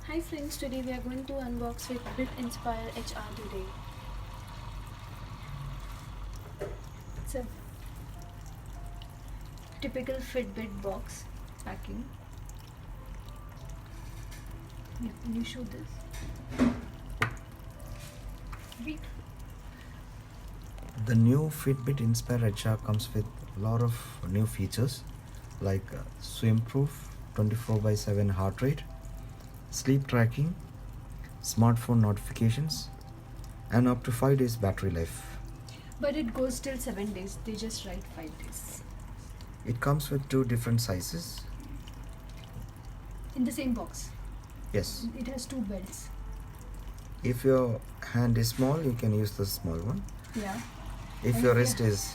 Hi friends, today we are going to unbox FItbit Inspire HR today. It's a typical Fitbit box packing. Yeah, can you show this? Read. The new Fitbit Inspire HR comes with a lot of new features like swim-proof 24/7 heart rate, sleep tracking, smartphone notifications, and up to 5 days battery life. But it goes till 7 days. They just write 5 days. It comes with 2 different sizes. In the same box. Yes. It has 2 belts. If your hand is small, you can use the small one. Yeah. If And your if wrist is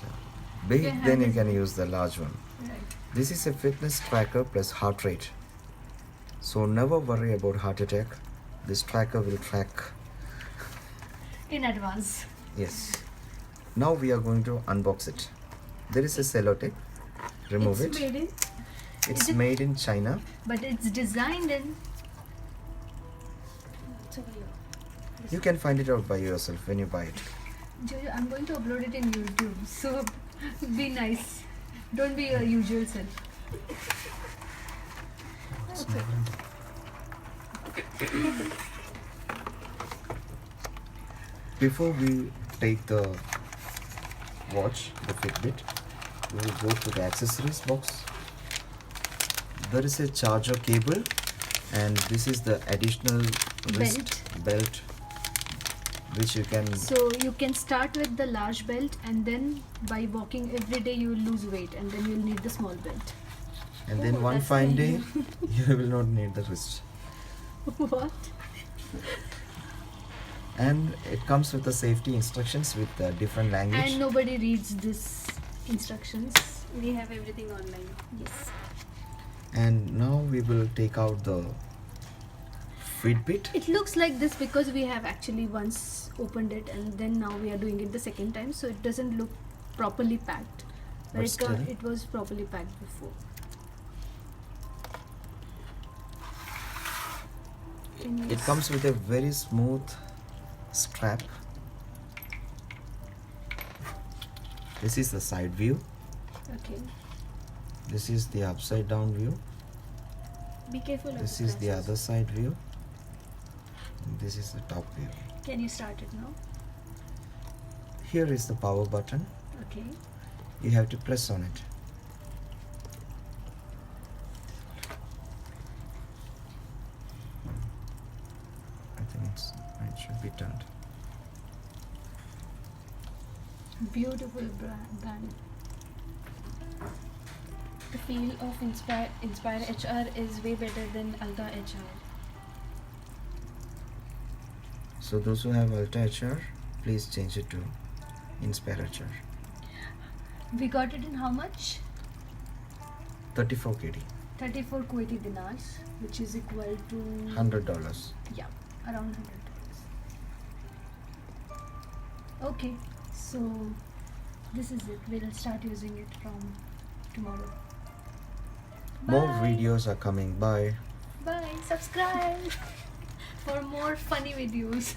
big, your then hand you is can big. use the large one. Right. This is a fitness tracker plus heart rate. So never worry about heart attack. This tracker will track. In advance. Yes. Now we are going to unbox it. There is a sellotape. Remove It's it. made in. It's Is it- made in China. But it's designed in. It's over here. You can find it out by yourself when you buy it. Jojo, I'm going to upload it in YouTube, so be nice. Don't be your usual self. Before we take the watch, the Fitbit, we will go to the accessories box. There is a charger cable, and this is the additional wrist belt which you can. So you can start with the large belt, and then by walking every day you will lose weight, and then you'll need the small belt. And then Oh, one that's fine very day, you will not need the wrist. What? And it comes with the safety instructions with different language. And nobody reads this instructions. We have everything online. Yes. And now we will take out the Fitbit. It looks like this because we have actually once opened it, and then now we are doing it the second time, so it doesn't look properly packed. But still. It was properly packed before. It comes with a very smooth strap. This is the side view. Okay. This is the upside down view. Be careful of This the is the glasses. other side view. And this is the top view. Can you start it now? Here is the power button. Okay. You have to press on it. I think it should be turned. Beautiful band. The feel of Inspire HR is way better than Alta HR. So those who have Ultra HR, please change it to Inspire HR. We got it in how much? 34 KD. 34 Kuwaiti dinars, which is equal to $100. Yeah, around $100. Okay, so this is it. We'll start using it from tomorrow. More Bye. videos are coming. Bye. Bye. Subscribe for more funny videos.